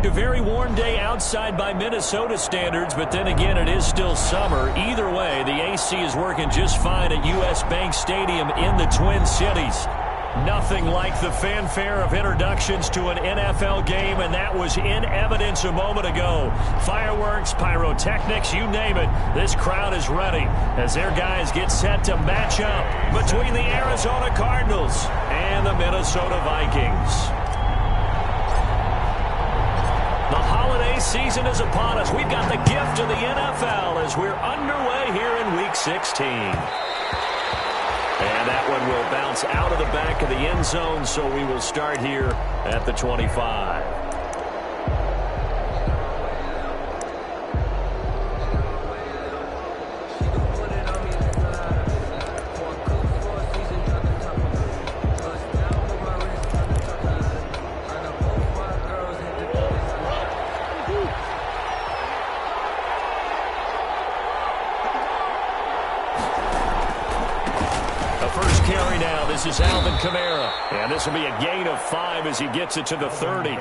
A very warm day outside by Minnesota standards, but then again, it is still summer. Either way, the AC is working just fine at U.S. Bank Stadium in the Twin Cities. Nothing like the fanfare of introductions to an NFL game, and that was in evidence a moment ago. Fireworks, pyrotechnics, you name it. This crowd is ready as their guys get set to match up between the Arizona Cardinals and the Minnesota Vikings. The holiday season is upon us. We've got the gift of the NFL as we're underway here in Week 16. And that one will bounce out of the back of the end zone, so we will start here at the 25. This is Alvin Kamara, and this will be a gain of 5 as he gets it to the 30.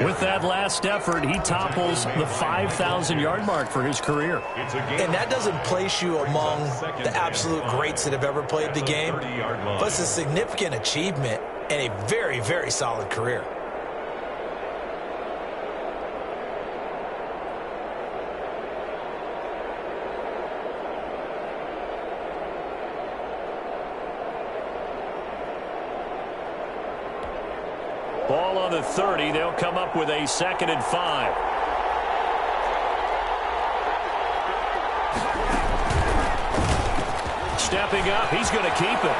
With that last effort, he topples the 5,000-yard mark for his career. And that doesn't place you among the absolute greats that have ever played the game, but it's a significant achievement and a very, very solid career. Ball on the 30. They'll come up with a 2nd and 5. Stepping up. He's going to keep it.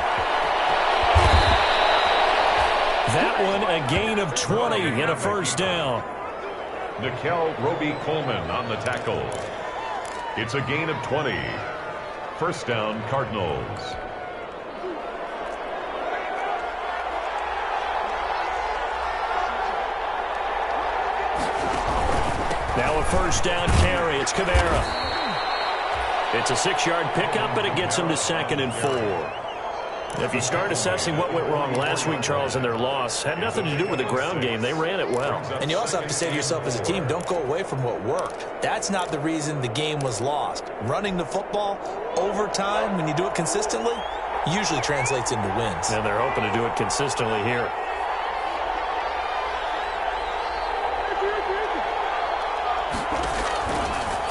That one a gain of 20 and a first down. Nickel Roby-Coleman on the tackle. It's a gain of 20. First down, Cardinals. Now a first down carry. It's Kamara. It's a 6-yard pickup, and it gets him to 2nd and 4. If you start assessing what went wrong last week, Charles, in their loss, had nothing to do with the ground game. They ran it well. And you also have to say to yourself as a team, don't go away from what worked. That's not the reason the game was lost. Running the football over time, when you do it consistently, usually translates into wins. And they're hoping to do it consistently here.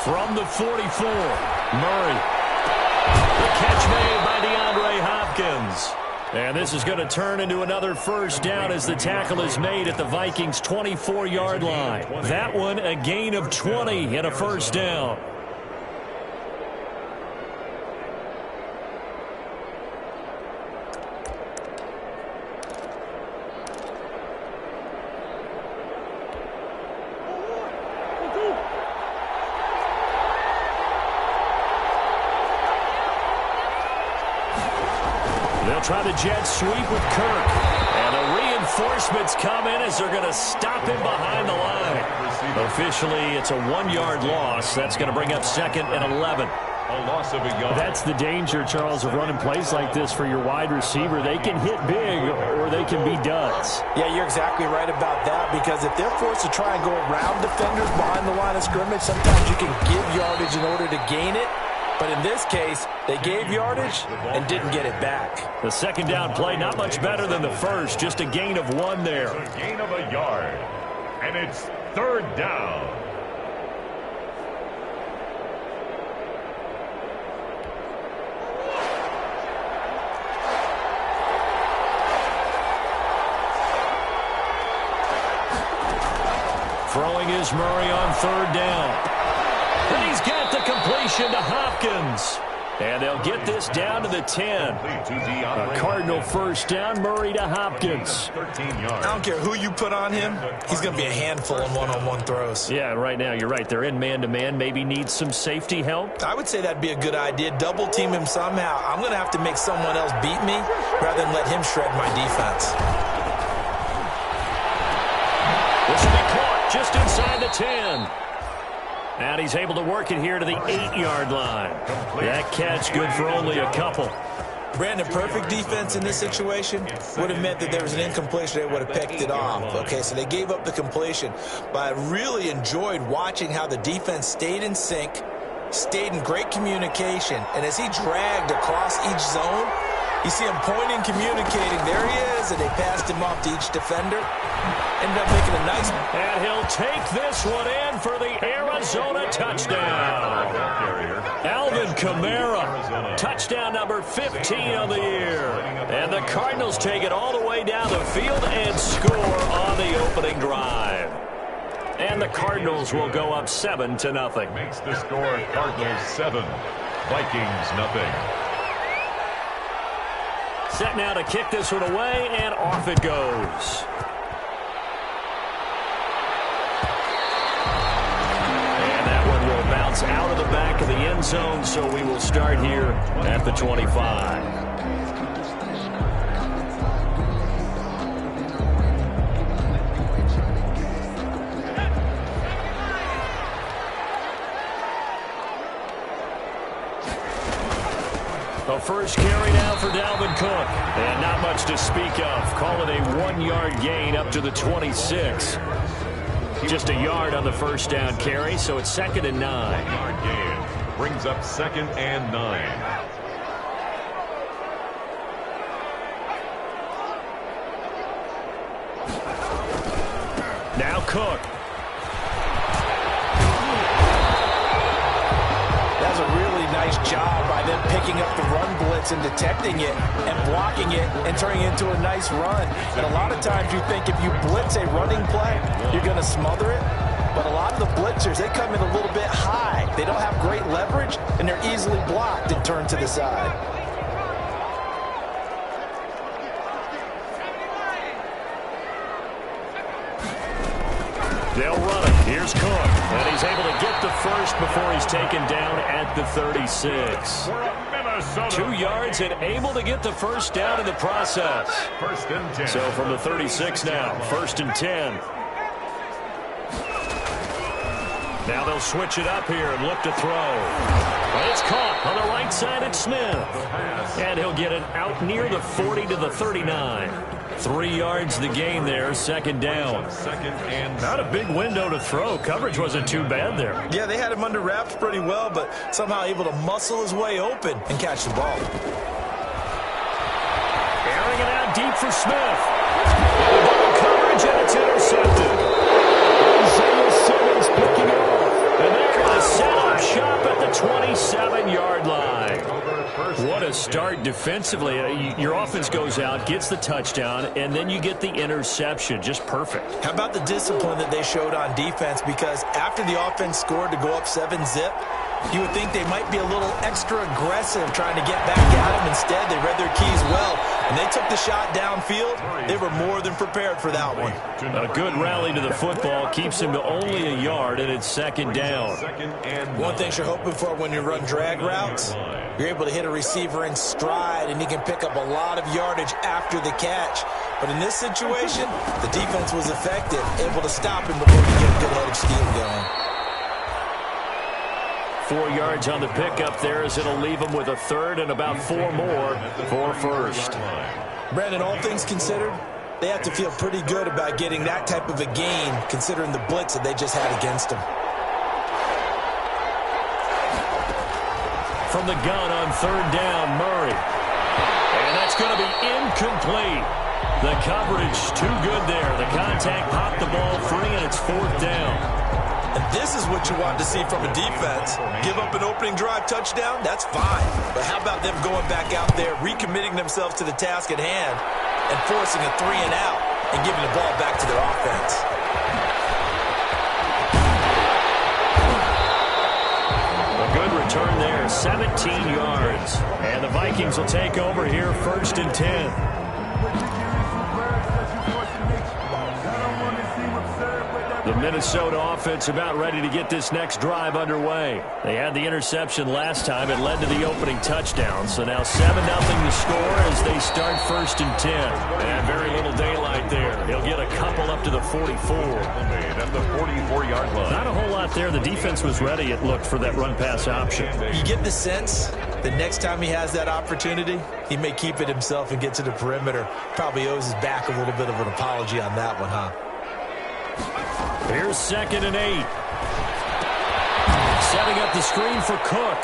From the 44, Murray. The catch made by DeAndre Hopkins. And this is going to turn into another first down as the tackle is made at the Vikings' 24-yard line. That one a gain of 20 and a first down. Try the jet sweep with Kirk. And the reinforcements come in as they're going to stop him behind the line. Officially, it's a 1-yard loss. That's going to bring up 2nd and 11. A loss of a yard. That's the danger, Charles, of running plays like this for your wide receiver. They can hit big or they can be duds. Yeah, you're exactly right about that, because if they're forced to try and go around defenders behind the line of scrimmage, sometimes you can give yardage in order to gain it. But in this case, they gave yardage and didn't get it back. The 2nd down play, not much better than the first. Just a gain of 1 there. It's a gain of a yard. And it's 3rd down. Throwing is Murray on 3rd down. And he's got the completion to Hopkins. And they'll get this down to the 10. A Cardinal first down, Murray to Hopkins. I don't care who you put on him, he's going to be a handful in one-on-one throws. Yeah, right now you're right. They're in man-to-man. Maybe needs some safety help. I would say that'd be a good idea. Double team him somehow. I'm going to have to make someone else beat me rather than let him shred my defense. This will be caught just inside the 10. And he's able to work it here to the 8-yard line. That catch good for only a couple. Brandon, perfect defense in this situation would have meant that there was an incompletion. They would have picked it off. Okay, so they gave up the completion. But I really enjoyed watching how the defense stayed in sync, stayed in great communication, and as he dragged across each zone, you see him pointing, communicating. There he is, and they passed him off to each defender. Ended up making a nice... And he'll take this one in for the Arizona touchdown. Alvin Kamara, touchdown number 15 on the year. And the Cardinals take it all the way down the field and score on the opening drive. And the Cardinals will go up 7-0. Makes the score Cardinals 7, Vikings nothing. Set now to kick this one away, and off it goes. And that one will bounce out of the back of the end zone, so we will start here at the 25. The first carry now for Dalvin Cook. And not much to speak of. Call it a 1-yard gain up to the 26. Just a yard on the first down carry, so it's 2nd and 9. 1-yard gain brings up 2nd and 9. Now Cook. That's a really nice job by them picking up the run blitz and detecting it and blocking it and turning it into a nice run. And a lot of times you think if you blitz a running play, you're going to smother it. But a lot of the blitzers, they come in a little bit high. They don't have great leverage, and they're easily blocked and turned to the side. They'll run it. Here's Cook. And he's able to get the first before he's taken down at the 36. 2 yards and able to get the first down in the process. 1st and 10. So from the 36 now, 1st and 10. Now they'll switch it up here and look to throw. But it's caught on the right side at Smith. And he'll get it out near the 40 to the 39. 3 yards the gain there, 2nd down. 2nd and not a big window to throw. Coverage wasn't too bad there. Yeah, they had him under wraps pretty well, but somehow able to muscle his way open and catch the ball. Airing it out deep for Smith. Double coverage, and it's intercepted. Isaiah Simmons picking it off. And they're going to set up shop at the 27-yard line. What a start defensively. Your offense goes out, gets the touchdown, and then you get the interception. Just perfect. How about the discipline that they showed on defense? Because after the offense scored to go up 7-zip, you would think they might be a little extra aggressive trying to get back at them. Instead, they read their keys well. When they took the shot downfield, they were more than prepared for that one. A good rally to the football keeps him to only a yard, and it's 2nd down. One thing you're hoping for when you run drag routes, you're able to hit a receiver in stride, and he can pick up a lot of yardage after the catch. But in this situation, the defense was effective, able to stop him before he get a good-headed steam going. 4 yards on the pickup there as it'll leave him with a 3rd and about 4 more for 1st. Brandon, all things considered, they have to feel pretty good about getting that type of a gain considering the blitz that they just had against them. From the gun on 3rd down, Murray. And that's going to be incomplete. The coverage too good there. The contact popped the ball free, and it's 4th down. And this is what you want to see from a defense. Give up an opening drive touchdown, that's fine. But how about them going back out there, recommitting themselves to the task at hand, and forcing a 3 and out, and giving the ball back to their offense. A good return there, 17 yards. And the Vikings will take over here, 1st and 10. The Minnesota offense about ready to get this next drive underway. They had the interception last time. It led to the opening touchdown. So now 7-0 the score as they start 1st and 10. And very little daylight there. He'll get a couple up to the 44. At the 44-yard line. Not a whole lot there. The defense was ready, it looked, for that run-pass option. You get the sense the next time he has that opportunity, he may keep it himself and get to the perimeter. Probably owes his back a little bit of an apology on that one, huh? Here's 2nd and 8. Setting up the screen for Cook.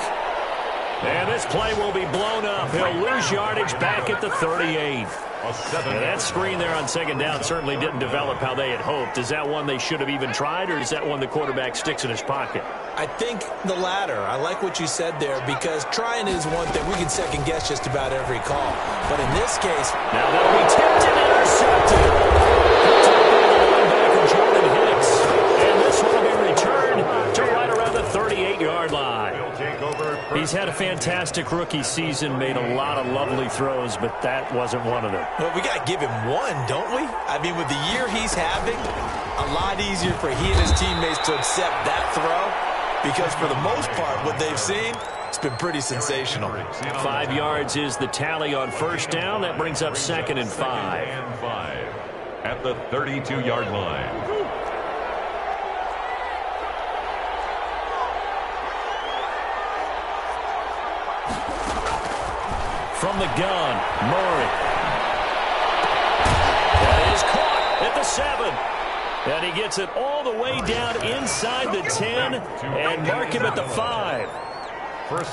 And this play will be blown up. He'll lose yardage back at the 38. And that screen there on 2nd down certainly didn't develop how they had hoped. Is that one they should have even tried, or is that one the quarterback sticks in his pocket? I think the latter. I like what you said there, because trying is one thing. We can second guess just about every call. But in this case, now that'll be tipped and intercepted. And this one will be returned to right around the 38-yard line. He's had a fantastic rookie season, made a lot of lovely throws, but that wasn't one of them. Well, we got to give him one, don't we? I mean, with the year he's having, a lot easier for he and his teammates to accept that throw, because for the most part, what they've seen, it's been pretty sensational. 5 yards is the tally on 1st down. That brings up 2nd and 5. At the 32-yard line. From the gun, Murray. That is caught at the 7. And he gets it all the way down inside the 10 and mark him at the 5.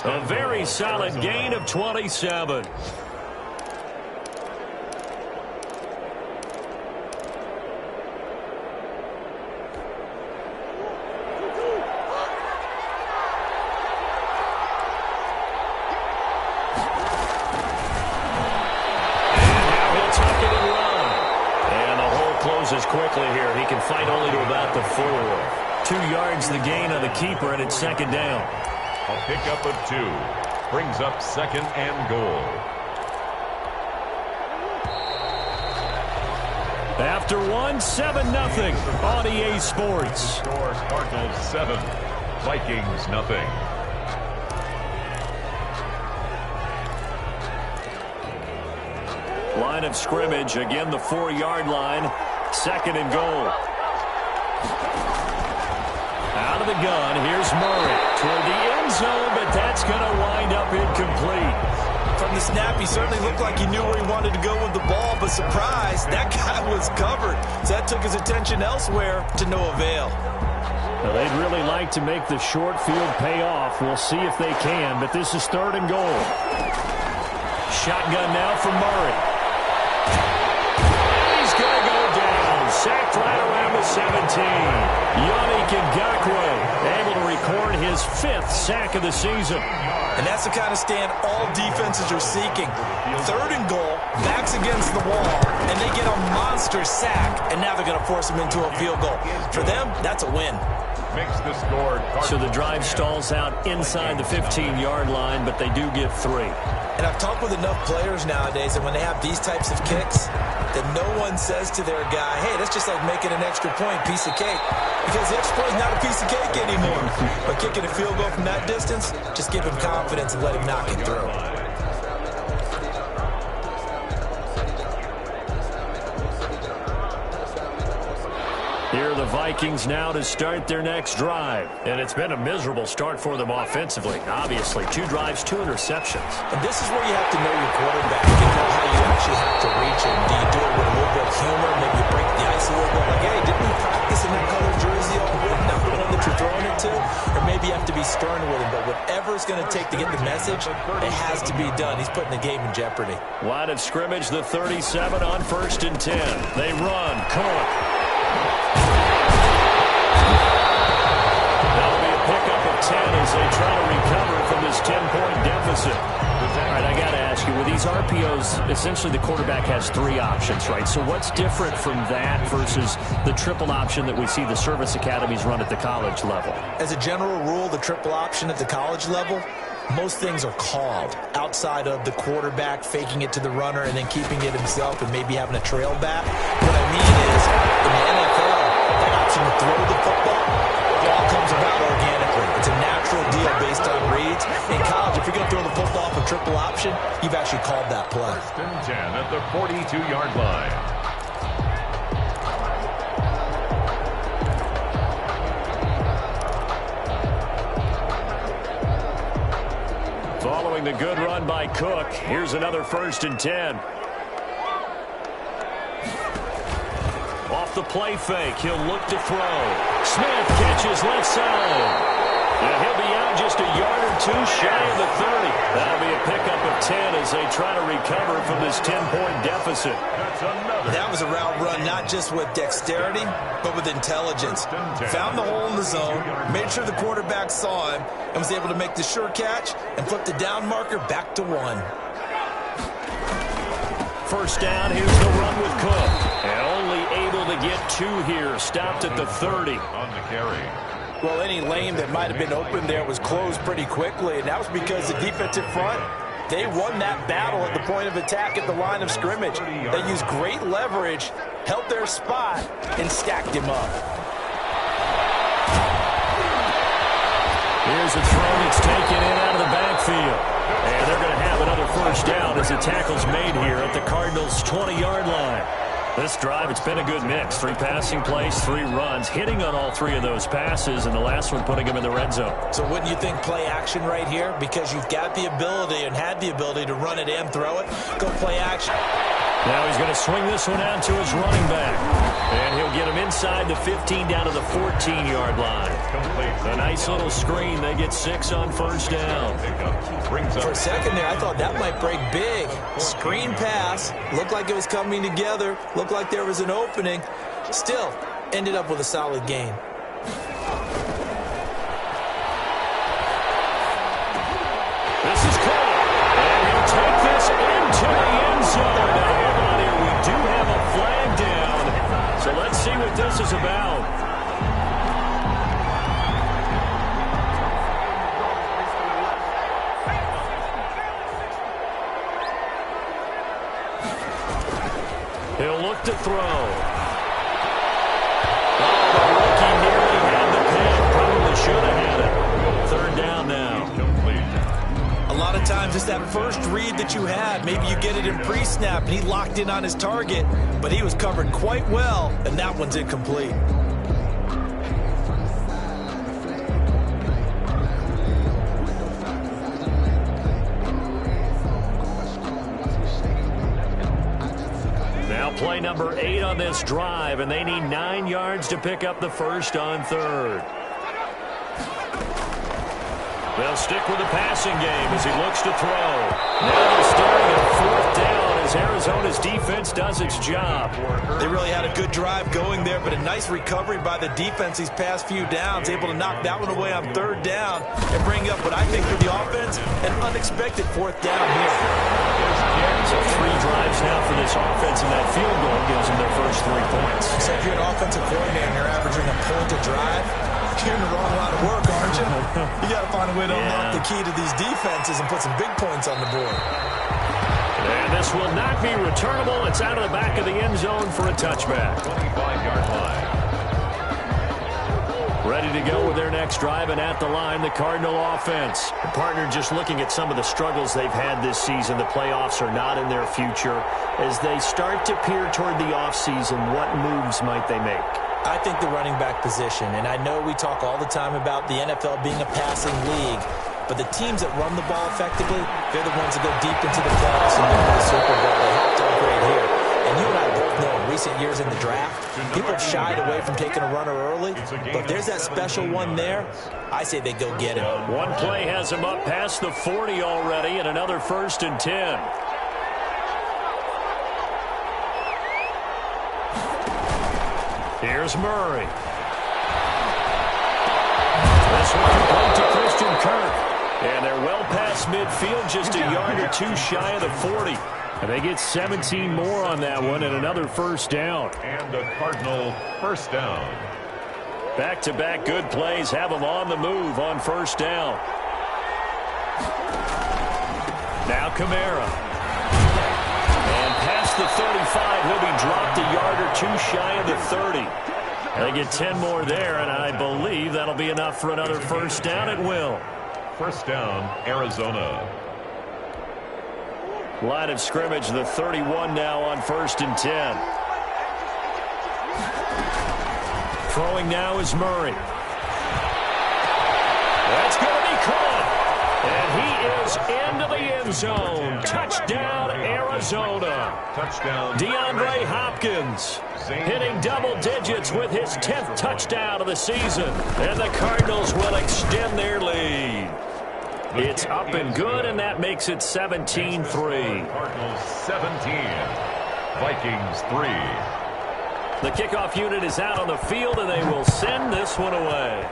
A very solid gain of 27. Quickly here. He can fight only to about the 4. 2 yards the gain on the keeper, and it's 2nd down. A pickup of 2 brings up 2nd and goal. After 7-0 on EA Sports. Scores Cardinals 7, Vikings nothing. Line of scrimmage, again the 4-yard line. 2nd and goal. Out of the gun, here's Murray toward the end zone, but that's going to wind up incomplete. From the snap, he certainly looked like he knew where he wanted to go with the ball, but surprise, that guy was covered. So that took his attention elsewhere to no avail. Well, they'd really like to make the short field pay off. We'll see if they can, but this is 3rd and goal. Shotgun now for Murray. Sacked right around the 17. Yannick Ngakoue able to record his 5th sack of the season. And that's the kind of stand all defenses are seeking. 3rd and goal, backs against the wall, and they get a monster sack, and now they're going to force him into a field goal. For them, that's a win. Makes the score. So the drive stalls out inside the 15-yard line, but they do get 3. And I've talked with enough players nowadays that when they have these types of kicks, that no one says to their guy, hey, that's just like making an extra point, piece of cake. Because the extra point is not a piece of cake anymore. But kicking a field goal from that distance, just give him confidence and let him knock it through. Here are the Vikings now to start their next drive. And it's been a miserable start for them offensively. Obviously, 2 drives, 2 interceptions. And this is where you have to know your quarterback and know how you actually have to reach him. Do you do it with a little bit of humor? Maybe you break the ice a little bit. Like, hey, didn't we practice in that color jersey all week? Not the one that you're throwing it to? Or maybe you have to be stern with him. But whatever it's going to take to get the message, it has to be done. He's putting the game in jeopardy. Line of scrimmage, the 37 on 1st and 10. They run. Cook. That'll be a pickup of 10 as they try to recover from this 10-point deficit. All right, I got to ask you, with these RPOs, essentially the quarterback has 3 options, right? So what's different from that versus the triple option that we see the service academies run at the college level? As a general rule, the triple option at the college level, most things are called outside of the quarterback faking it to the runner and then keeping it himself and maybe having a trail back. What I mean is, in the NFL, that option to throw the football, it all comes about organically. It's a natural deal based on reads. In college, if you're going to throw the football off a triple option, you've actually called that play. 1st and 10 at the 42-yard line. Following the good run by Cook, here's another 1st and 10. Off the play fake, he'll look to throw. Smith catches left side. And he'll be out just a yard or two shy of the 30. That'll be a pickup of 10 as they try to recover from this 10-point deficit. That was a route run not just with dexterity, but with intelligence. Found the hole in the zone, made sure the quarterback saw him, and was able to make the sure catch and flip the down marker back to 1. 1st down, here's the run with Cook. And only able to get 2 here. Stopped at the 30. On the carry. Well, any lane that might have been open there was closed pretty quickly, and that was because the defensive front, they won that battle at the point of attack at the line of scrimmage. They used great leverage, held their spot, and stacked him up. Here's a throw that's taken in out of the backfield. And they're going to have another 1st down as the tackle's made here at the Cardinals' 20-yard line. This drive, it's been a good mix. 3 passing plays, 3 runs, hitting on all 3 of those passes, and the last one putting him in the red zone. So wouldn't you think play action right here? Because you've got the ability and had the ability to run it and throw it. Go play action. Now he's going to swing this one out to his running back. And he'll get him inside the 15 down to the 14-yard line. A nice little screen. They get 6 on 1st down. For a second there, I thought that might break big. Screen pass. Looked like it was coming together. Looked like there was an opening. Still, ended up with a solid gain. This is caught. And he'll take this into the end zone. Now, hold on here. We do have a flag down. So let's see what this is about. He'll look to throw. Oh, the rookie nearly had the pick. Probably should have had it. 3rd down now. A lot of times it's that first read that you had. Maybe you get it in pre-snap, and he locked in on his target, but he was covered quite well, and that one's incomplete. Play number 8 on this drive, and they need 9 yards to pick up the 1st on 3rd. They'll stick with the passing game as he looks to throw. Now they're starting at 4th down as Arizona's defense does its job. They really had a good drive going there, but a nice recovery by the defense these past few downs, able to knock that one away on 3rd down and bring up what I think for the offense, an unexpected 4th down here. So 3 drives now for this offense, and that field goal gives them their first 3 points. So if you're an offensive coordinator and you're averaging a point a drive, you're in the wrong line of work, aren't you? You got to find a way to unlock the key to these defenses and put some big points on the board. And this will not be returnable. It's out of the back of the end zone for a touchback. 25-yard line. Ready to go with their next drive, and at the line, the Cardinal offense. And partner, just looking at some of the struggles they've had this season, the playoffs are not in their future. As they start to peer toward the offseason, what moves might they make? I think the running back position, and I know we talk all the time about the NFL being a passing league, but the teams that run the ball effectively, they're the ones that go deep into the playoffs and into the Super Bowl. They have to upgrade here. And you and I both know in recent years in the draft, people have shied away from taking a runner early, but if there's that special one there, I say they go get him. One play has him up past the 40 already, and another 1st and 10. Here's Murray. This one complete to Christian Kirk. And they're well past midfield, just a yard or 2 shy of the 40. And they get 17 more on that one and another 1st down. And the Cardinal 1st down. Back-to-back good plays have them on the move on 1st down. Now Kamara. And past the 35, he'll be dropped a yard or 2 shy of the 30. They get 10 more there, and I believe that'll be enough for another first down. It will. First down, Arizona. Line of scrimmage, the 31 now on 1st and 10. Throwing now is Murray. That's going to be caught. And he is into the end zone. Touchdown, Arizona. Touchdown. DeAndre Hopkins hitting double digits with his 10th touchdown of the season. And the Cardinals will extend their lead. It's up and good, and that makes it 17-3. Cardinals 17. Vikings 3. The kickoff unit is out on the field, and they will send this one away.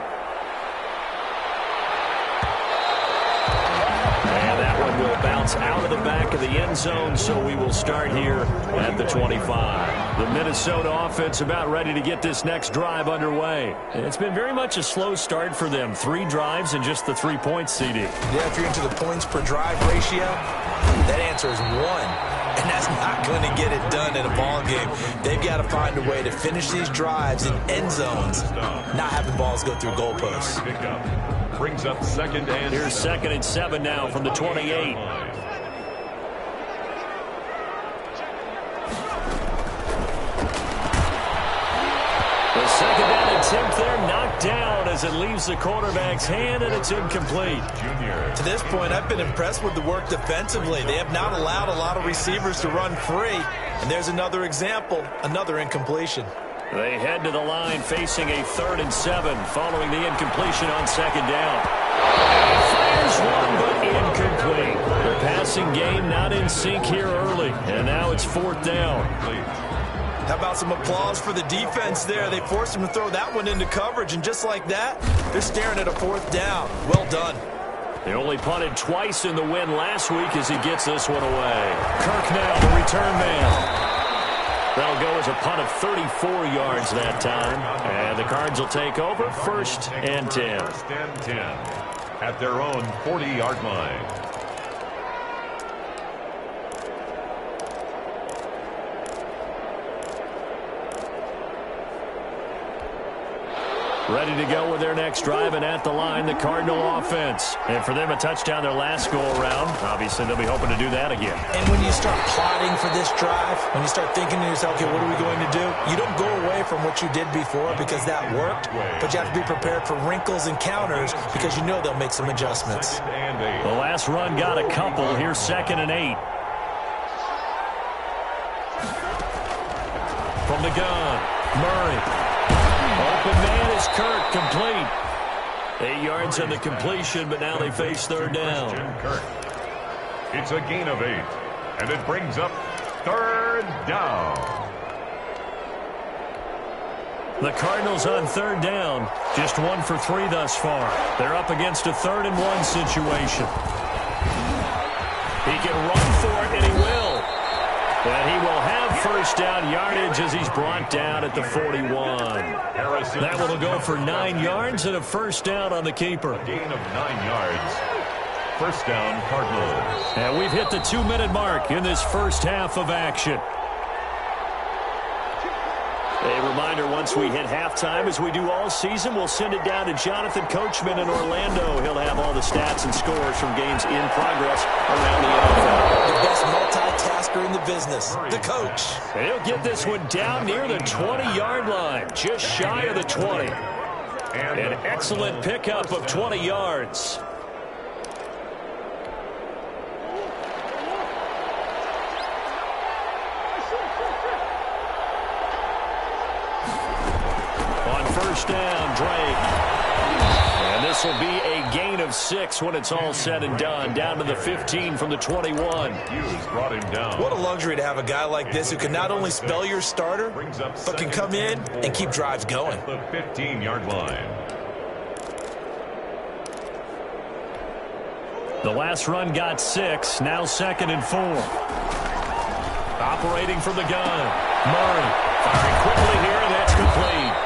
And that one will bounce out of the back of the end zone, so we will start here at the 25. The Minnesota offense about ready to get this next drive underway. It's been very much a slow start for them. 3 drives and just the 3 points, CD. Yeah, if you're into the points per drive ratio, that answer is 1. And that's not going to get it done in a ball game. They've got to find a way to finish these drives in end zones, not having balls go through goalposts. Brings up 2nd and Here's 2nd and 7 now from the 28. The second down attempt there knocked down as it leaves the quarterback's hand, and it's incomplete. To this point, I've been impressed with the work defensively. They have not allowed a lot of receivers to run free. And there's another example, another incompletion. They head to the line facing a 3rd and 7 following the incompletion on 2nd down. Fires one, but incomplete. The passing game not in sync here early, and now it's 4th down. How about some applause for the defense there? They forced him to throw that one into coverage, and just like that, they're staring at a 4th down. Well done. They only punted twice in the win last week as he gets this one away. Kirk now, the return man. That'll go as a punt of 34 yards that time. And the Cards will take over 1st and 10. 1st and 10 at their own 40-yard line. Ready to go with their next drive, and at the line, the Cardinal offense. And for them, a touchdown their last go-around. Obviously, they'll be hoping to do that again. And when you start plotting for this drive, when you start thinking to yourself, okay, what are we going to do? You don't go away from what you did before because that worked, but you have to be prepared for wrinkles and counters because you know they'll make some adjustments. The last run got a couple. Here's 2nd and 8. From the gun, Murray. Open man is Kirk, complete. 8 yards on the completion, but now they face 3rd down. Kirk. It's a gain of 8, and it brings up 3rd down. The Cardinals on 3rd down, just 1 for 3 thus far. They're up against a 3rd and 1 situation. He can run for it, and he will. And he will have 1st down yardage as he's brought down at the 41. That will go for 9 yards and a 1st down on the keeper. Gain of 9 yards. 1st down, Cardinals. And we've hit the 2-minute mark in this first half of action. A reminder, once we hit halftime, as we do all season, we'll send it down to Jonathan Coachman in Orlando. He'll have all the stats and scores from games in progress around the NFL. The best multitasker in the business, the coach. And he'll get this one down near the 20-yard line, just shy of the 20. An excellent pickup of 20 yards. First down, Drake. And this will be a gain of 6 when it's all said and done. Down to the 15 from the 21. Hughes brought him down. What a luxury to have a guy like this who can not only spell your starter, but can come in and keep drives going. The 15-yard line. The last run got 6. Now 2nd and 4. Operating from the gun. Murray firing quickly here, and that's complete.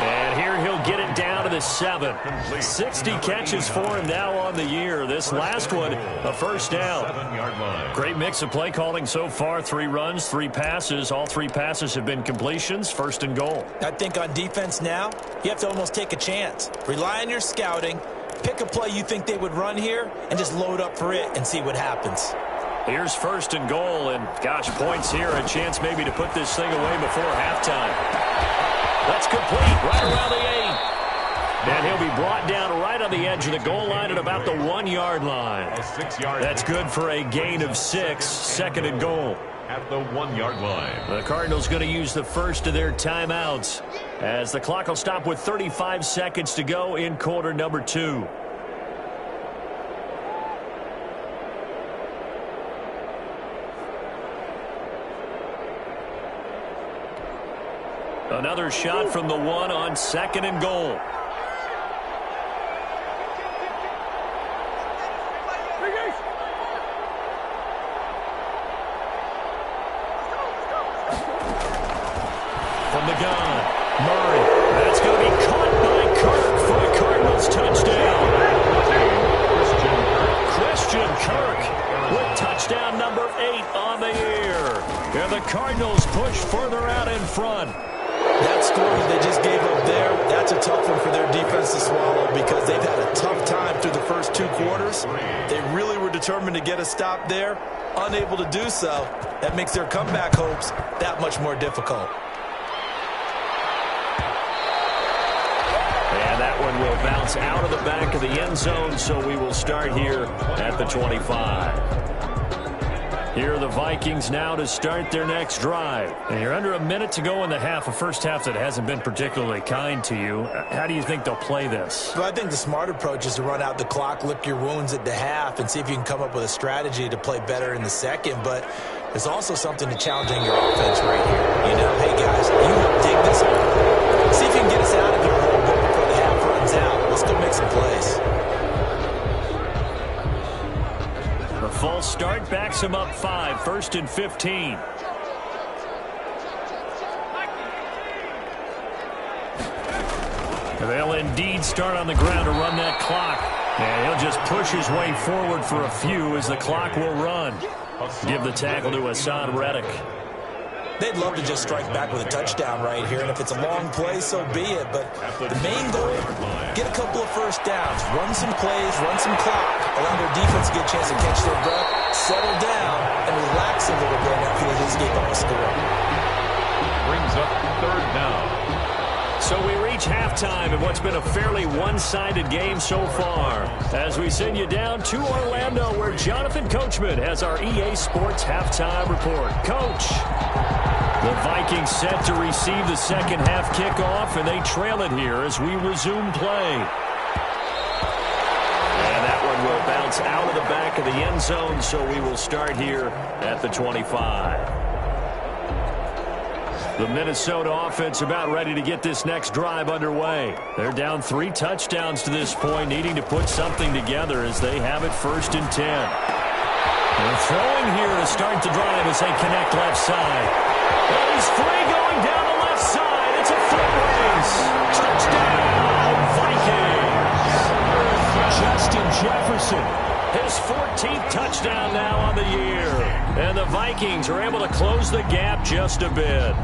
And here he'll get it down to the 7. 60 catches for him now on the year. This last one, a first down. 7-yard line. Great mix of play calling so far. 3 runs, 3 passes. All 3 passes have been completions. First and goal. I think on defense now, you have to almost take a chance. Rely on your scouting. Pick a play you think they would run here and just load up for it and see what happens. Here's first and goal, and gosh, points here. A chance maybe to put this thing away before halftime. That's complete right around the 8. And he'll be brought down right on the edge of the goal line at about the 1-yard line. That's good for a gain of 6. Second and goal. At the 1-yard line. The Cardinals going to use the first of their timeouts as the clock will stop with 35 seconds to go in quarter number 2. Another shot from the 1 on second and goal. From the gun, Murray. That's going to be caught by Kirk for a Cardinals touchdown. Christian Kirk with touchdown number 8 on the year. And the Cardinals push further out in front. That score that they just gave up there, that's a tough one for their defense to swallow because they've had a tough time through the first 2 quarters. They really were determined to get a stop there, unable to do so. That makes their comeback hopes that much more difficult. And that one will bounce out of the back of the end zone, so we will start here at the 25. Here are the Vikings now to start their next drive. And you're under a minute to go in the half, a first half that hasn't been particularly kind to you. How do you think they'll play this? Well, I think the smart approach is to run out the clock, lick your wounds at the half, and see if you can come up with a strategy to play better in the second. But there's also something to challenging your offense right here. You know, hey, guys, you help dig this up. See if you can get us out of here a little bit before the half runs out. Let's go make some plays. The false start backs him up 5, first and 15. They'll indeed start on the ground to run that clock. And he'll just push his way forward for a few as the clock will run. Give the tackle to Hassan Reddick. They'd love to just strike back with a touchdown right here, and if it's a long play, so be it. But the main goal, get a couple of first downs, run some plays, run some clock, allow their defense to get a chance to catch their breath, settle down, and relax a little bit after they just gave up a score. Brings up third down. So we reach halftime in what's been a fairly one-sided game so far. As we send you down to Orlando, where Jonathan Coachman has our EA Sports halftime report. Coach, the Vikings set to receive the second half kickoff, and they trail it here as we resume play. And that one will bounce out of the back of the end zone, so we will start here at the 25. The Minnesota offense about ready to get this next drive underway. They're down 3 touchdowns to this point, needing to put something together as they have it first and 10. They're throwing here to start the drive as they connect left side. And he's free going down the left side. It's a foot race. Touchdown, Vikings. Justin Jefferson. His 14th touchdown now on the year. And the Vikings are able to close the gap just a bit.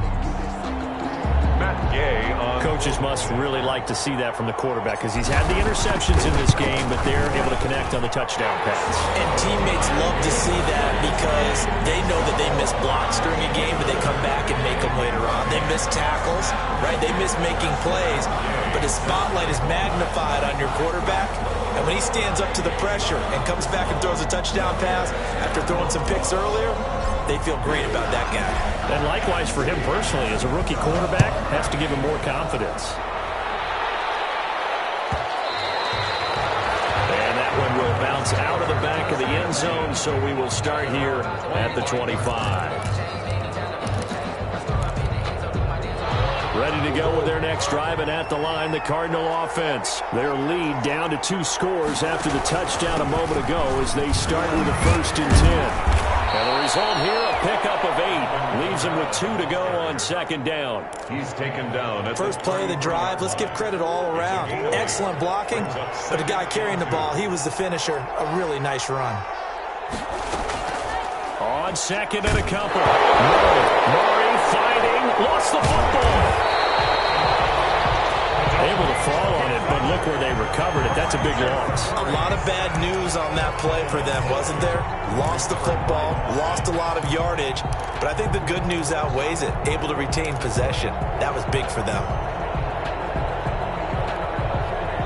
Coaches must really like to see that from the quarterback because he's had the interceptions in this game, but they're able to connect on the touchdown pass. And teammates love to see that because they know that they miss blocks during a game, but they come back and make them later on. They miss tackles, right? They miss making plays, but the spotlight is magnified on your quarterback. And when he stands up to the pressure and comes back and throws a touchdown pass after throwing some picks earlier, they feel great about that guy. And likewise for him personally, as a rookie quarterback, has to give him more confidence. And that one will bounce out of the back of the end zone, so we will start here at the 25. Ready to go with their next drive, and at the line, the Cardinal offense. Their lead down to 2 scores after the touchdown a moment ago as they start with a first and 10. And the result here, a pickup of 8. Leaves him with 2 to go on second down. He's taken down at First play of the drive, let's give credit all around. Excellent blocking, but the guy carrying the ball, he was the finisher. A really nice run. On second and a couple. Murray fighting, lost the football. Able to fall on it, but look where they recovered it. That's a big loss. A lot of bad news on that play for them, wasn't there? Lost the football, lost a lot of yardage, but I think the good news outweighs it. Able to retain possession. That was big for them.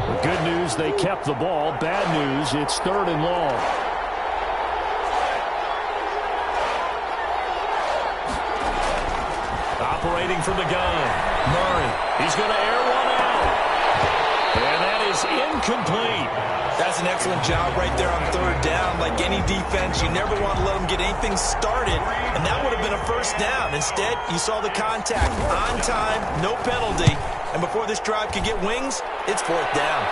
The good news, they kept the ball. Bad news, it's 3rd and long. Operating from the gun. Murray. He's going to air one out. And that is incomplete. That's an excellent job right there on 3rd down. Like any defense, you never want to let them get anything started, and that would have been a first down. Instead, you saw the contact on time, no penalty, and before this drive could get wings, it's 4th down.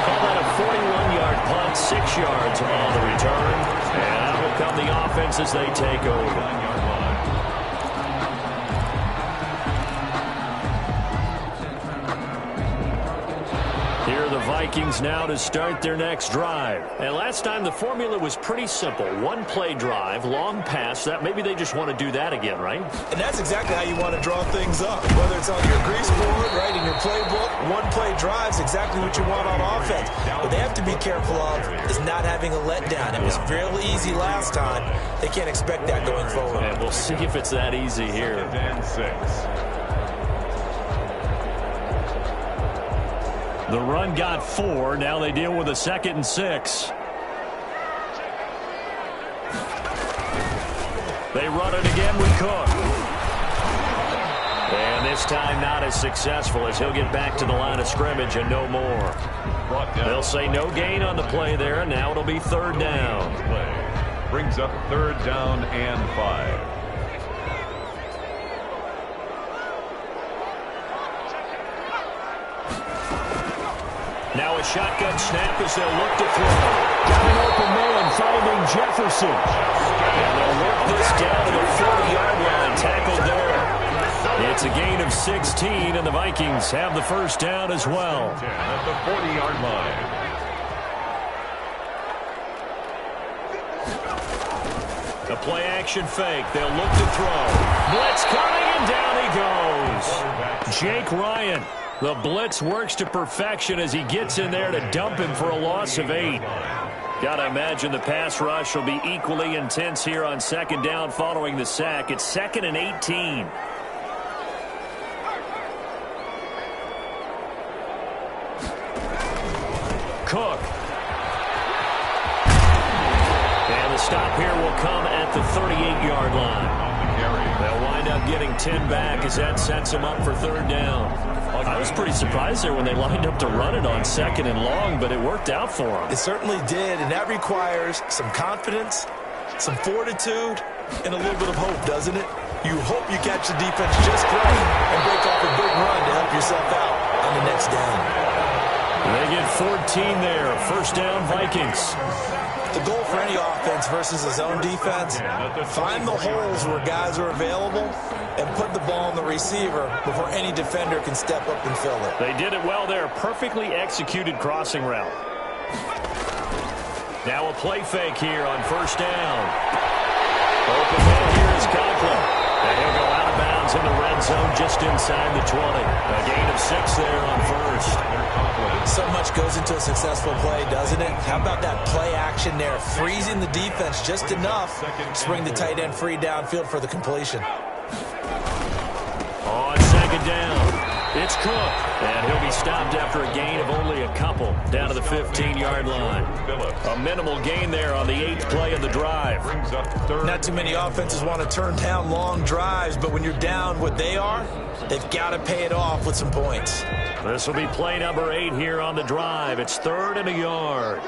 Call that a 41-yard punt, 6 yards on the return. And out will come the offense as they take over. Here are the Vikings now to start their next drive. And last time the formula was pretty simple. 1-play drive, long pass. That maybe they just want to do that again, right? And that's exactly how you want to draw things up. Whether it's on your grease board, right, in your playbook, 1-play drive is exactly what you want on offense. What they have to be careful of is not having a letdown. It was fairly easy last time. They can't expect that going forward. And we'll see if it's that easy here. and 6. The run got 4. Now they deal with a 2nd and 6. They run it again with Cook. And this time not as successful as he'll get back to the line of scrimmage and no more. They'll say no gain on the play there. Now it'll be 3rd down. Play brings up 3rd down and 5. Now a shotgun snap as they'll look to throw. Got an open man finding Jefferson. And they'll work this down to the 40-yard line. Tackled there. It's a gain of 16, and the Vikings have the first down as well. At the 40-yard line. A play-action fake. They'll look to throw. Blitz coming, and down he goes. Jake Ryan. The blitz works to perfection as he gets in there to dump him for a loss of 8. Got to imagine the pass rush will be equally intense here on 2nd down following the sack. It's 2nd and 18. Cook. And the stop here will come at the 38-yard line. They'll wind up getting 10 back as that sets them up for 3rd down. I was pretty surprised there when they lined up to run it on 2nd and long, but it worked out for them. It certainly did, and that requires some confidence, some fortitude, and a little bit of hope, doesn't it? You hope you catch the defense just right and break off a big run to help yourself out on the next down. They get 14 there. 1st down, Vikings. The goal for any offense versus a zone defense, find the holes where guys are available and put the ball on the receiver before any defender can step up and fill it. They did it well there. Perfectly executed crossing route. Now a play fake here on 1st down. Open man here is Conklin. And he'll go out of bounds in the red zone just inside the 20. A gain of 6 there on 1st. So much goes into a successful play, doesn't it? How about that play action there? Freezing the defense just enough to bring the tight end free downfield for the completion. On 2nd down, it's Cook. And he'll be stopped after a gain of only a couple down to the 15-yard line. A minimal gain there on the 8th play of the drive. Not too many offenses want to turn down long drives, but when you're down what they are, they've got to pay it off with some points. This will be play number 8 here on the drive. It's 3rd and a yard.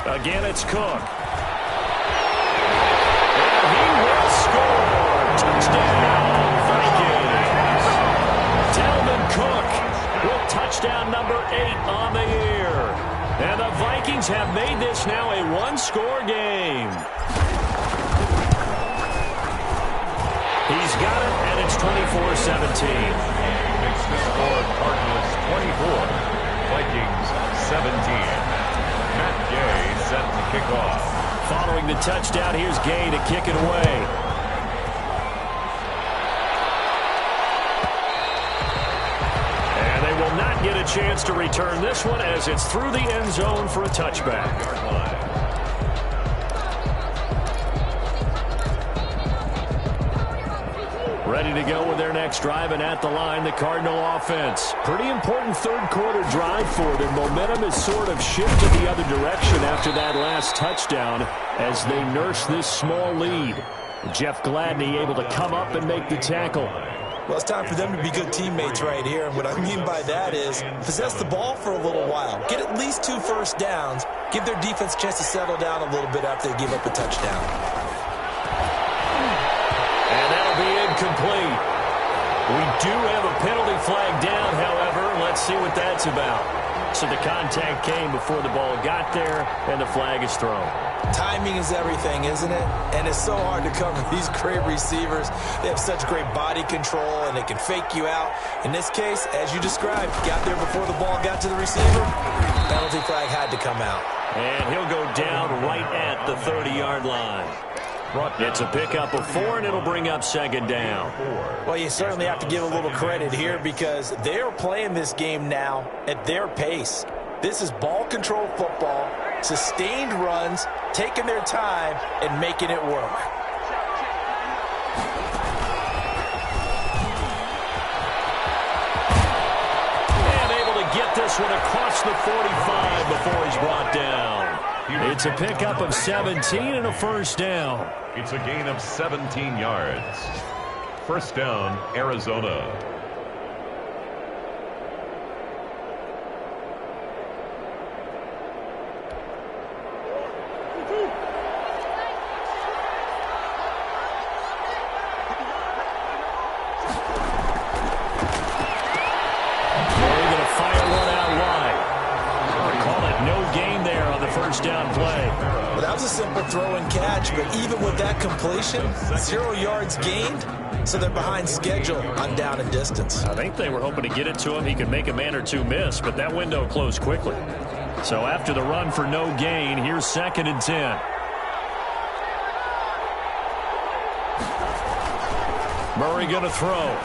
Again, it's Cook. And he will score. Touchdown, Vikings. Dalvin Cook with touchdown number 8 on the year. And the Vikings have made this now a one-score game. He's got it, and it's 24-17. Makes the score Cardinals 24, Vikings 17. Matt Gay set to kick off. Following the touchdown, here's Gay to kick it away. And they will not get a chance to return this one as it's through the end zone for a touchback. Ready to go with their next drive, and at the line, the Cardinal offense. Pretty important third-quarter drive for them. Momentum has sort of shifted the other direction after that last touchdown as they nurse this small lead. Jeff Gladney able to come up and make the tackle. Well, it's time for them to be good teammates right here. And what I mean by that is possess the ball for a little while. Get at least 2 first downs. Give their defense a chance to settle down a little bit after they give up a touchdown. Incomplete. We do have a penalty flag down, however. Let's see what that's about. So the contact came before the ball got there, and the flag is thrown. Timing is everything, isn't it? And it's so hard to cover these great receivers. They have such great body control, and they can fake you out. In this case, as you described, got there before the ball got to the receiver. Penalty flag had to come out. And he'll go down right at the 30-yard line. It's a pickup of 4, and it'll bring up second down. Well, you certainly have to give a little credit here because they're playing this game now at their pace. This is ball control football, sustained runs, taking their time, and making it work. And able to get this one across the 45 before he's brought down. It's a pickup of 17 and a first down. It's a gain of 17 yards. First down, Arizona. Down play. Well, that was a simple throw and catch, but even with that completion, 0 yards gained, so they're behind schedule on down and distance. I think they were hoping to get it to him. He could make a man or two miss, but that window closed quickly. So after the run for no gain, here's 2nd and 10. Murray going to throw.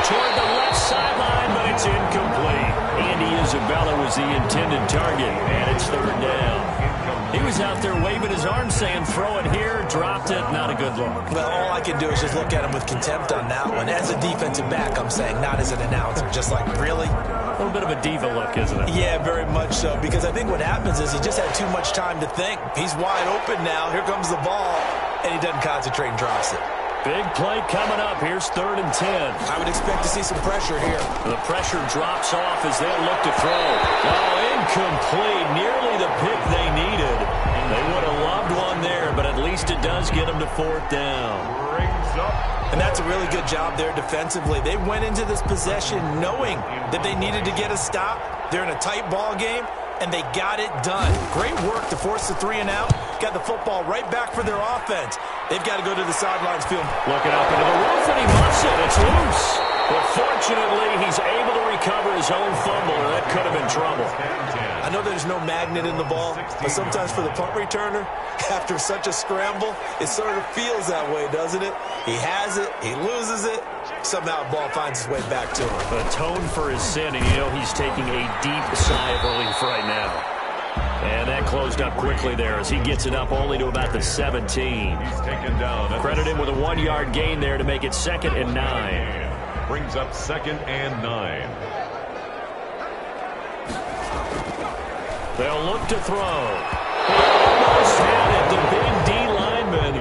Toward the left sideline, but it's incomplete. Andy Isabella was the intended target, and it's 3rd down. He was out there waving his arm saying, throw it here, dropped it, not a good look. Well, all I can do is just look at him with contempt on that one. As a defensive back, I'm saying, not as an announcer. Just like, really? A little bit of a diva look, isn't it? Yeah, very much so, because I think what happens is he just had too much time to think. He's wide open now. Here comes the ball, and he doesn't concentrate and drops it. Big play coming up. Here's 3rd and 10. I would expect to see some pressure here. The pressure drops off as they'll look to throw. Oh, incomplete. Nearly the pick they needed. They would have loved one there, but at least it does get them to 4th down. Brings up. And that's a really good job there defensively. They went into this possession knowing that they needed to get a stop. They're in a tight ball game, and they got it done. Great work to force the 3 and out. Got the football right back for their offense. They've got to go to the sidelines field. Looking up into the roof, and he muffs it. It's loose. But fortunately, he's able to recover his own fumble, or that could have been trouble. I know there's no magnet in the ball, but sometimes for the punt returner, after such a scramble, it sort of feels that way, doesn't it? He has it, he loses it, somehow the ball finds its way back to him. Atone for his sin, and you know he's taking a deep sigh of relief right now. And that closed up quickly there as he gets it up only to about the 17. He's taken down. Credit him with a 1-yard gain there to make it 2nd and 9. Brings up 2nd and 9. They'll look to throw. He almost had it. The big D lineman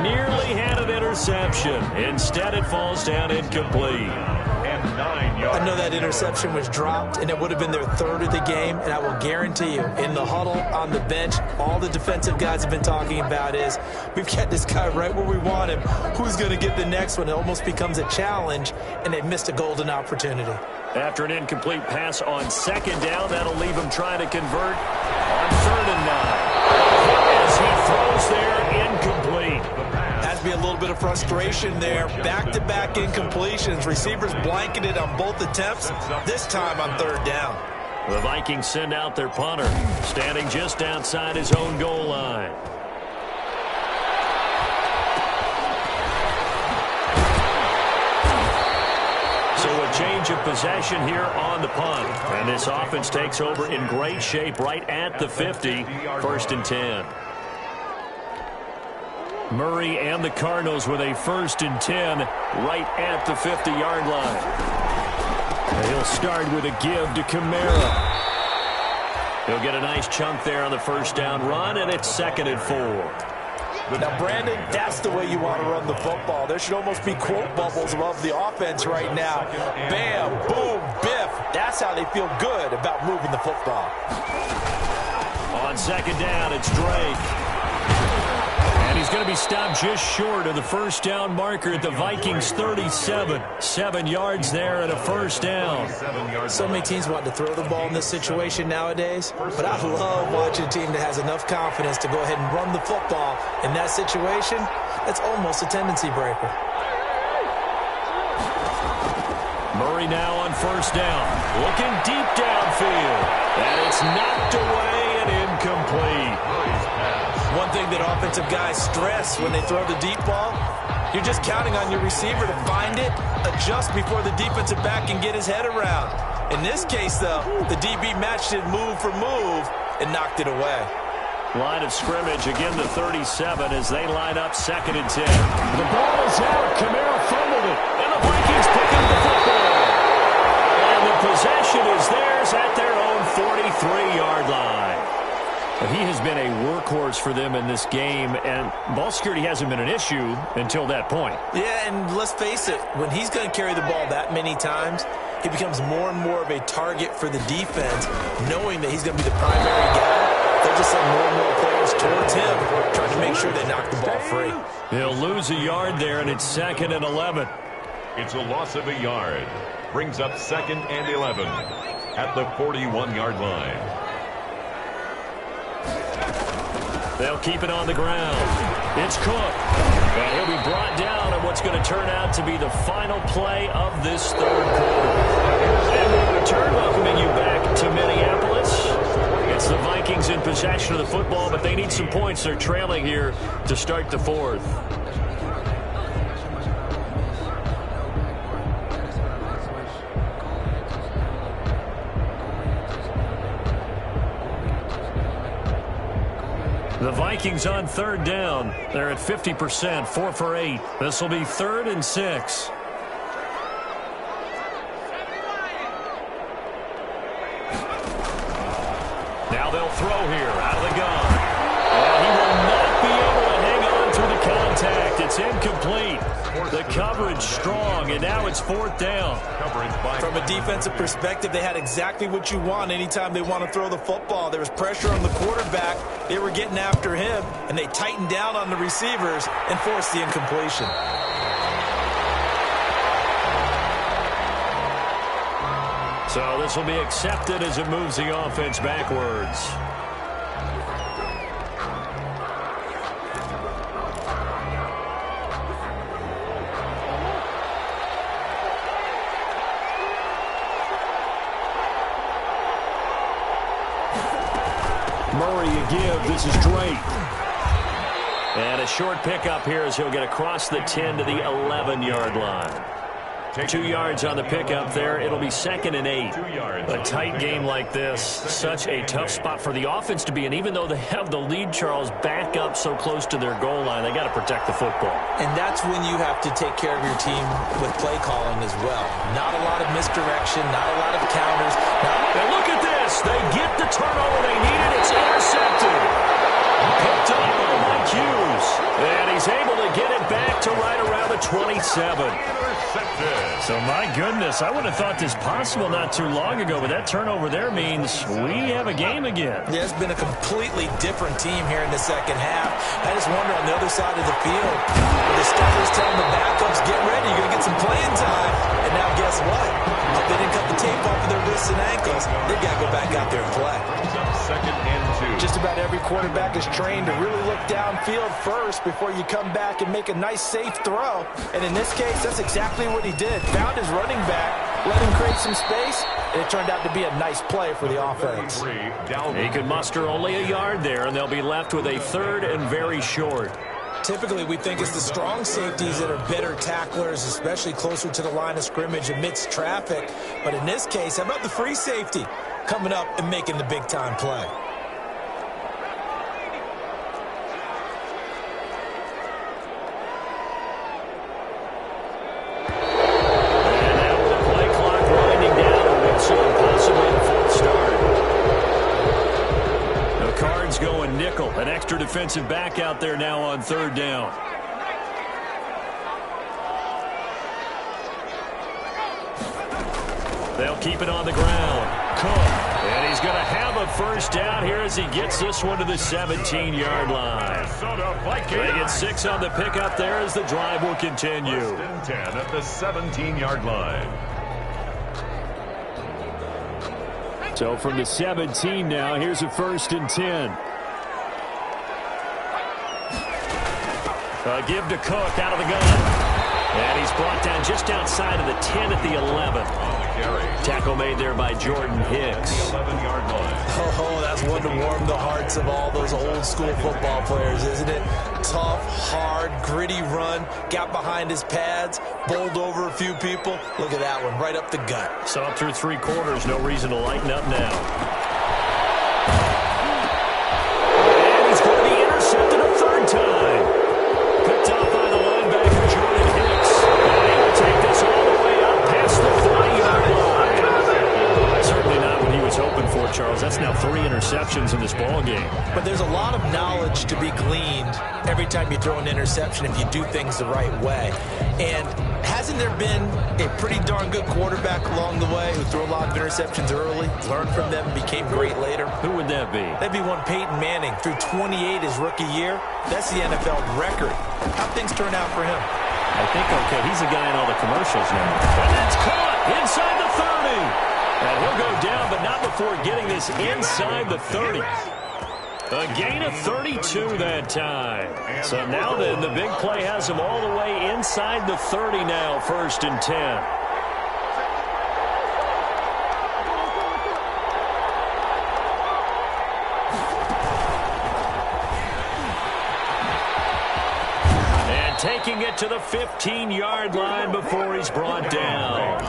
nearly had it reception. Instead, it falls down incomplete. And 9 yards. I know that interception was dropped, and it would have been their third of the game, and I will guarantee you, in the huddle, on the bench, all the defensive guys have been talking about is, we've got this guy right where we want him. Who's going to get the next one? It almost becomes a challenge, and they've missed a golden opportunity. After an incomplete pass on second down, that'll leave him trying to convert on 3rd and 9. As he throws there, incomplete. Has to be a little bit of frustration there. Back-to-back incompletions. Receivers blanketed on both attempts, this time on 3rd down. The Vikings send out their punter, standing just outside his own goal line. So a change of possession here on the punt. And this offense takes over in great shape right at the 50, 1st and 10. Murray and the Cardinals with a 1st and 10 right at the 50-yard line. And he'll start with a give to Kamara. He'll get a nice chunk there on the 1st down run, and it's 2nd and 4. Now, Brandon, that's the way you want to run the football. There should almost be quote bubbles above the offense right now. Bam, boom, biff. That's how they feel good about moving the football. On 2nd down, it's Drake. And he's going to be stopped just short of the 1st down marker at the Vikings 37. 7 yards there and a 1st down. So many teams want to throw the ball in this situation nowadays, but I love watching a team that has enough confidence to go ahead and run the football. In that situation, that's almost a tendency breaker. Murray now on 1st down. Looking deep downfield. And it's knocked away and incomplete. One thing that offensive guys stress when they throw the deep ball, you're just counting on your receiver to find it, adjust before the defensive back can get his head around. In this case, though, the DB matched it move for move and knocked it away. Line of scrimmage, again the 37 as they line up 2nd and 10. The ball is out. Kamara fumbled it, and the Vikings pick up the football. And the possession is theirs at their own 43-yard line. He has been a workhorse for them in this game, and ball security hasn't been an issue until that point. Yeah, and let's face it, when he's going to carry the ball that many times, he becomes more and more of a target for the defense, knowing that he's going to be the primary guy. They'll just send more and more players towards him, trying to make sure they knock the ball free. He'll lose a yard there, and it's 2nd and 11. It's a loss of a yard. Brings up 2nd and 11 at the 41-yard line. They'll keep it on the ground. It's Cook. And he'll be brought down on what's going to turn out to be the final play of this 3rd quarter. And we return, welcoming you back to Minneapolis. It's the Vikings in possession of the football, but they need some points. They're trailing here to start the 4th. The Vikings on 3rd down. They're at 50%, 4 for 8. This will be 3rd and 6. Now they'll throw here out of the gun. And he will not be able to hang on through the contact. It's incomplete. The coverage strong, and now it's 4th down. From a defensive perspective, they had exactly what you want anytime they want to throw the football. There was pressure on the quarterback. They were getting after him, and they tightened down on the receivers and forced the incompletion. So this will be accepted as it moves the offense backwards. Murray a give. This is Drake. And a short pickup here as he'll get across the 10 to the 11-yard line. 2 yards on the pickup there. It'll be 2nd and 8. A tight game like this, such a tough spot for the offense to be in. Even though they have the lead, Charles, back up so close to their goal line, they got to protect the football. And that's when you have to take care of your team with play calling as well. Not a lot of misdirection, not a lot of counters. And look at this. They get the turnover they needed. It's intercepted. Picked up by Mike Hughes. And he's able to get it back to right around the 27. So, my goodness, I would have thought this possible not too long ago, but that turnover there means we have a game again. Yeah, it's been a completely different team here in the second half. I just wonder on the other side of the field, the starters telling the backups, get ready, you're going to get some playing time. And now guess what? If they didn't cut the tape off of their wrists and ankles, they've got to go back out there and play. Second and 2. Just about every quarterback is trained to really look downfield first before you come back and make a nice, safe throw. And in this case, that's exactly what he did. Found his running back, let him create some space, and it turned out to be a nice play for the offense. He could muster only a yard there, and they'll be left with a third and very short. Typically, we think it's the strong safeties that are better tacklers, especially closer to the line of scrimmage amidst traffic. But in this case, how about the free safety coming up and making the big-time play? An extra defensive back out there now on third down. They'll keep it on the ground. Cook. And he's going to have a first down here as he gets this one to the 17-yard line. They get 6 on the pickup there as the drive will continue. First and 10 at the 17-yard line. So from the 17 now, here's a first and 10. Give to Cook out of the gun. And he's brought down just outside of the 10 at the 11. Tackle made there by Jordan Hicks. The 11-yard line. Oh, that's one to warm the hearts of all those old-school football players, isn't it? Tough, hard, gritty run. Got behind his pads, bowled over a few people. Look at that one, right up the gut. So up through 3 quarters, no reason to lighten up now. And he's going to be intercepted a third time. Picked off by the linebacker, Jordan Hicks. And he will take this all the way up past the 40-yard line. Certainly not what he was hoping for, Charles. That's now 3 interceptions in this ball game. But there's a lot of knowledge to be gleaned every time you throw an interception if you do things the right way. And hasn't there been a pretty darn good quarterback along the way who threw a lot of interceptions early, learned from them, and became great later? Who would that be? That'd be one Peyton Manning. Threw 28 his rookie year. That's the NFL record. How'd things turn out for him? I think, okay, he's a guy in all the commercials now. And that's caught inside the 30. And he'll go down, but not before getting this inside the 30. A gain of 32 that time. So now then, the big play has him all the way inside the 30 now, first and 10. And taking it to the 15-yard line before he's brought down.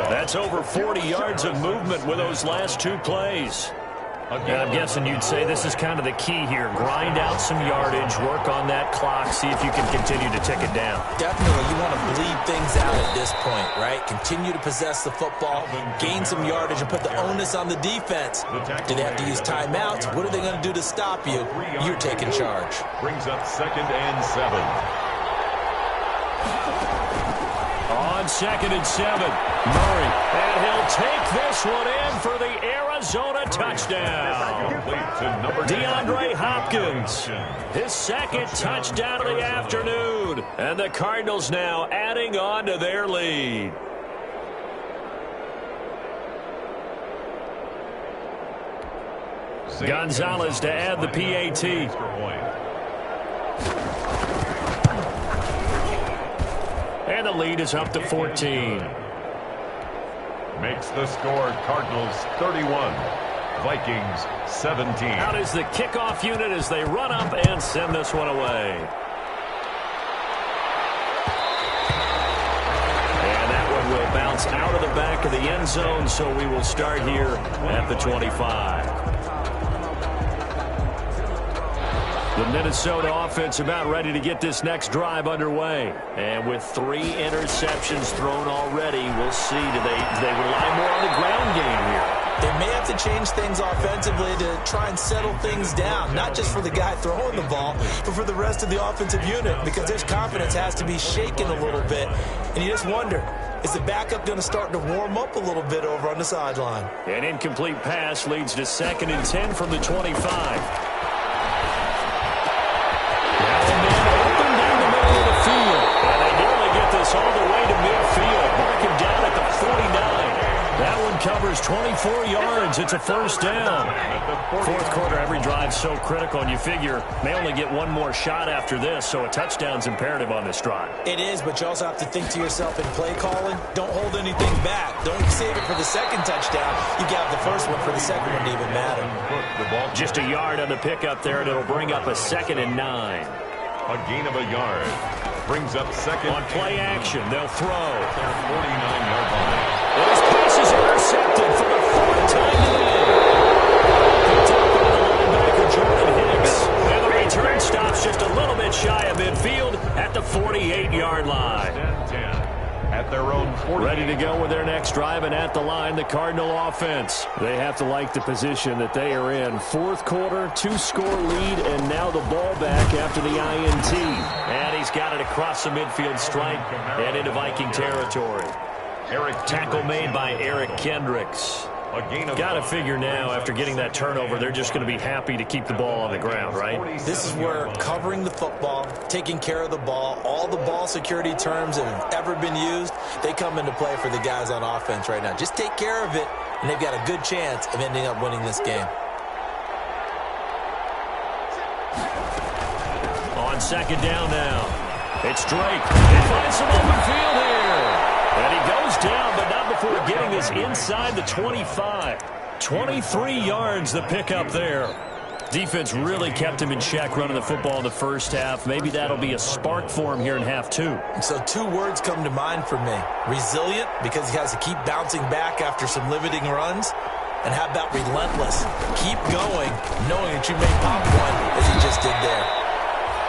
That's over 40 yards of movement with those last 2 plays. And I'm guessing you'd say this is kind of the key here. Grind out some yardage, work on that clock, see if you can continue to tick it down. Definitely. You want to bleed things out at this point, right? Continue to possess the football, gain some yardage, and put the onus on the defense. Do they have to use timeouts? What are they going to do to stop you? You're taking charge. Brings up second and 7. On second and 7, Murray. And he'll take this one in for the Arizona touchdown. DeAndre Hopkins, his second touchdown of the afternoon. And the Cardinals now adding on to their lead. Gonzalez to add the PAT. And the lead is up to 14. Makes the score Cardinals 31, Vikings 17. Out is the kickoff unit as they run up and send this one away. And that one will bounce out of the back of the end zone, so we will start here at the 25. The Minnesota offense about ready to get this next drive underway. And with 3 interceptions thrown already, we'll see. Do they rely more on the ground game here? They may have to change things offensively to try and settle things down, not just for the guy throwing the ball, but for the rest of the offensive unit, because their confidence has to be shaken a little bit. And you just wonder, is the backup going to start to warm up a little bit over on the sideline? An incomplete pass leads to 2nd and 10 from the 25. Now a man open down the middle of the field. And they nearly get this all the way to midfield. Mark him down at the 49. That one covers 24 yards. It's a first down. Fourth quarter, every drive so critical, and you figure they only get one more shot after this, so a touchdown's imperative on this drive. It is, but you also have to think to yourself in play calling, don't hold anything back. Don't save it for the second touchdown. You got the first one for the second one to even matter. Just a yard on the pickup there, and it'll bring up a 2nd and 9. A gain of a yard. Brings up 2nd. On play action, they'll throw. Their 49-yard line. And his pass is intercepted for the 4th time today. Picked up by the linebacker, Jordan Hicks. And the return stops just a little bit shy of midfield at the 48-yard line. 10-10. At their own 40. Ready to go with their next drive, and at the line, the Cardinal offense. They have to like the position that they are in. Fourth quarter, 2-score lead, and now the ball back after the INT. And he's got it across the midfield stripe and into Viking territory. Tackle made by Eric Kendricks. Got to figure now, after getting that turnover, they're just going to be happy to keep the ball on the ground, right? This is where covering the football, taking care of the ball, all the ball security terms that have ever been used, they come into play for the guys on offense right now. Just take care of it, and they've got a good chance of ending up winning this game. On 2nd down now, it's Drake. He finds some open field here. And he goes down, but not before getting this inside the 25. 23 yards the pickup there. Defense really kept him in check running the football in the first half. Maybe that'll be a spark for him here in half 2. So 2 words come to mind for me. Resilient, because he has to keep bouncing back after some limiting runs. And how about relentless? Keep going, knowing that you may pop one, as he just did there.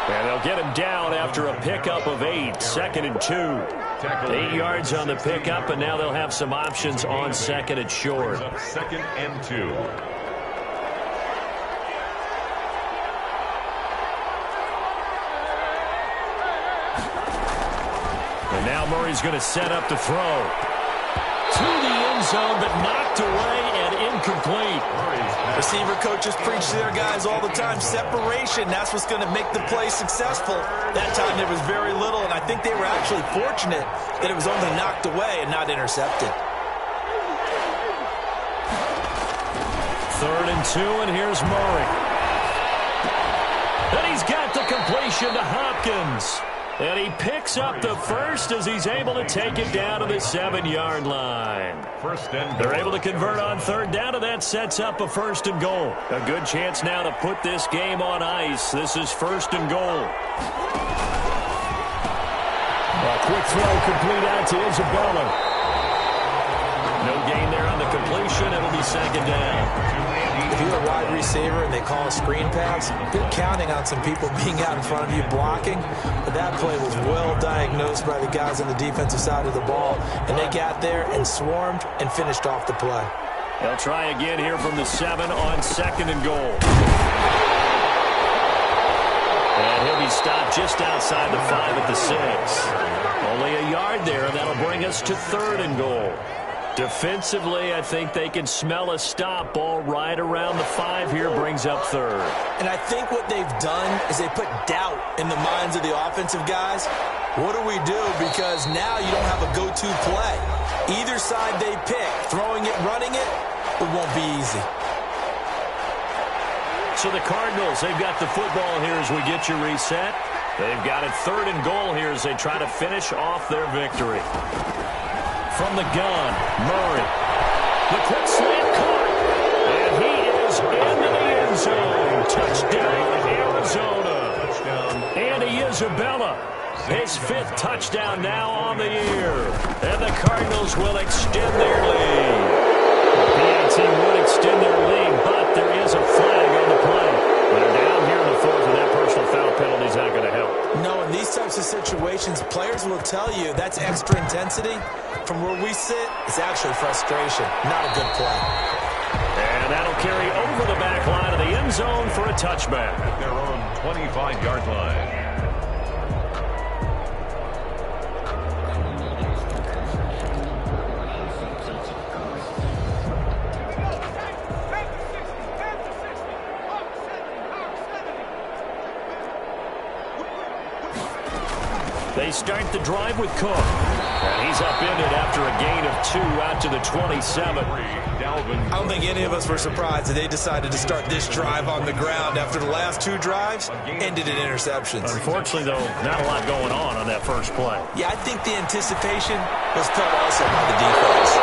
And they'll get him down after a pickup of 8. 2nd and 2. 8 yards on the pickup, and now they'll have some options on 2nd and short. 2nd and 2. And now Murray's going to set up to throw. To the end zone, but knocked away and incomplete. Receiver coaches preach to their guys all the time. Separation, that's what's going to make the play successful. That time there was very little, and I think they were actually fortunate that it was only knocked away and not intercepted. 3rd and 2, and here's Murray. And he's got the completion to Hopkins. And he picks up the first as he's able to take it down to the 7-yard line. They're able to convert on 3rd down, and that sets up a 1st and goal. A good chance now to put this game on ice. This is 1st and goal. A quick throw complete out to Isabella. No gain there on the completion. It'll be 2nd down. If you're a wide receiver and they call a screen pass, you're counting on some people being out in front of you blocking. But that play was well diagnosed by the guys on the defensive side of the ball. And they got there and swarmed and finished off the play. They'll try again here from the 7 on 2nd and goal. And he'll be stopped just outside the 5 at the 6. Only a yard there, and that'll bring us to 3rd and goal. Defensively, I think they can smell a stop. Ball right around the 5 here, brings up 3rd. And I think what they've done is they put doubt in the minds of the offensive guys. What do we do? Because now you don't have a go-to play. Either side they pick, throwing it, running it, it won't be easy. So the Cardinals, they've got the football here as we get you reset. They've got it 3rd and goal here as they try to finish off their victory. From the gun, Murray. The quick slant caught. And he is into the end zone. Touchdown, Arizona. Touchdown. Andy Isabella. His 5th touchdown now on the year. And the Cardinals will extend their lead. The PAT would extend their lead, but there is a flag on the play. They're down here in the 4th, and that personal foul penalty is not going to help. No, in these types of situations, players will tell you that's extra intensity. From where we sit, it's actually frustration, not a good play. And that'll carry over the back line of the end zone for a touchback. At their own 25-yard line. They start the drive with Cook. And he's upended after a gain of 2 out to the 27. I don't think any of us were surprised that they decided to start this drive on the ground after the last 2 drives ended in interceptions. Unfortunately, though, not a lot going on that first play. Yeah, I think the anticipation was felt also by the defense.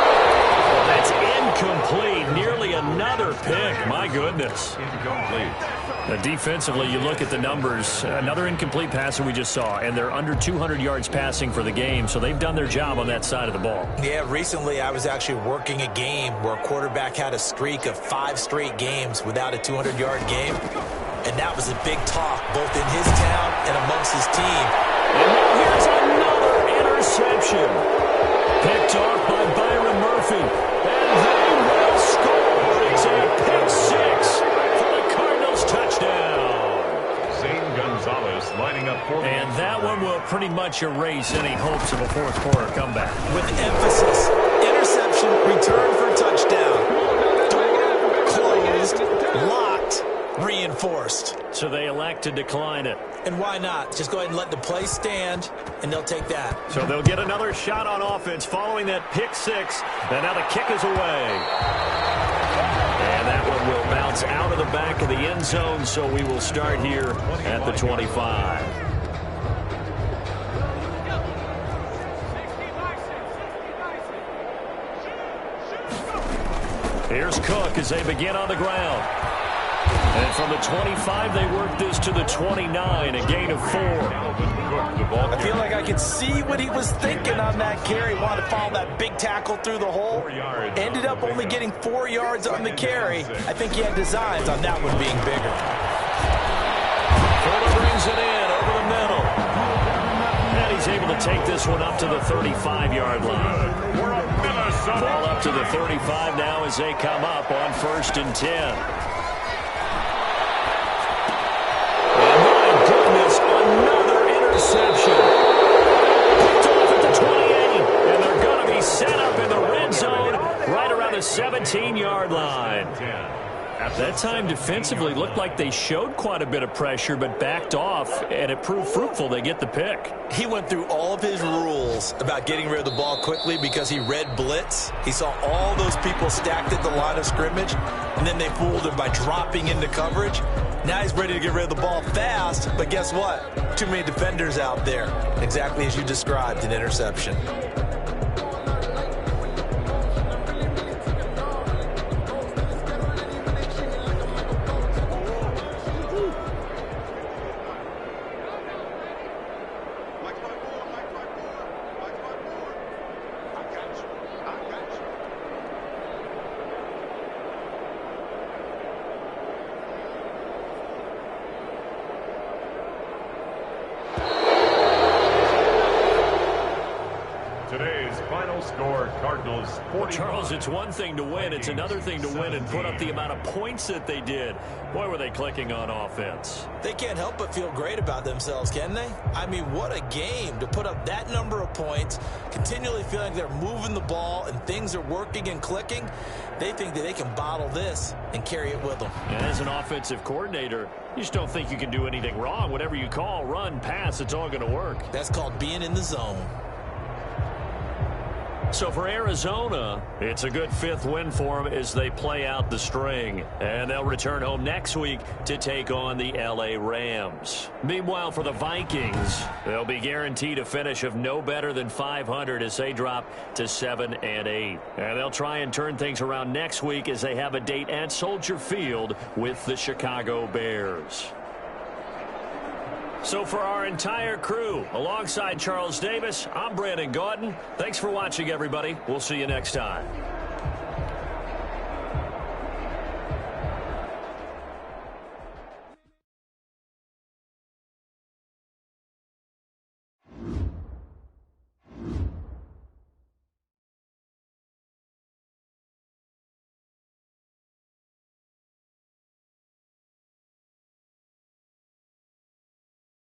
That's incomplete. Nearly another pick. My goodness. Incomplete. Defensively, you look at the numbers. Another incomplete pass that we just saw, and they're under 200 yards passing for the game, so they've done their job on that side of the ball. Yeah, recently I was actually working a game where a quarterback had a streak of 5 straight games without a 200-yard game, and that was a big talk both in his town and amongst his team. And now here's another interception. Picked off by Byron Murphy, and they will score. It's a pick 6 for the Cardinals touchdown. Zane Gonzalez lining up for And that one will pretty much erase any hopes of a fourth quarter comeback. With emphasis, interception, return for touchdown. Door closed, locked, reinforced. So they elect to decline it. And why not? Just go ahead and let the play stand, and they'll take that. So they'll get another shot on offense following that pick 6. And now the kick is away. And that one will bounce out of the back of the end zone, so we will start here at the 25. Here's Cook as they begin on the ground. And from the 25, they work this to the 29, a gain of 4. I feel like I could see what he was thinking on that carry. Wanted to follow that big tackle through the hole. Ended up only getting 4 yards on the carry. I think he had designs on that one being bigger. Fuller brings it in over the middle. And he's able to take this one up to the 35-yard line. Ball up to the 35 now as they come up on 1st and 10. Another interception. Picked off at the 28, and they're going to be set up in the red zone right around the 17-yard line. At that time, defensively, looked like they showed quite a bit of pressure, but backed off, and it proved fruitful. They get the pick. He went through all of his rules about getting rid of the ball quickly because he read blitz. He saw all those people stacked at the line of scrimmage, and then they fooled him by dropping into coverage. Now he's ready to get rid of the ball fast, but guess what? Too many defenders out there. Exactly as you described, an interception. Well, Charles, it's one thing to win. It's another thing to win and put up the amount of points that they did. Boy, were they clicking on offense. They can't help but feel great about themselves, can they? I mean, what a game to put up that number of points, continually feeling like they're moving the ball and things are working and clicking. They think that they can bottle this and carry it with them. And as an offensive coordinator, you just don't think you can do anything wrong. Whatever you call, run, pass, it's all going to work. That's called being in the zone. So for Arizona, it's a good 5th win for them as they play out the string. And they'll return home next week to take on the LA Rams. Meanwhile, for the Vikings, they'll be guaranteed a finish of no better than 500 as they drop to 7-8. And they'll try and turn things around next week as they have a date at Soldier Field with the Chicago Bears. So for our entire crew, alongside Charles Davis, I'm Brandon Gaudin. Thanks for watching, everybody. We'll see you next time.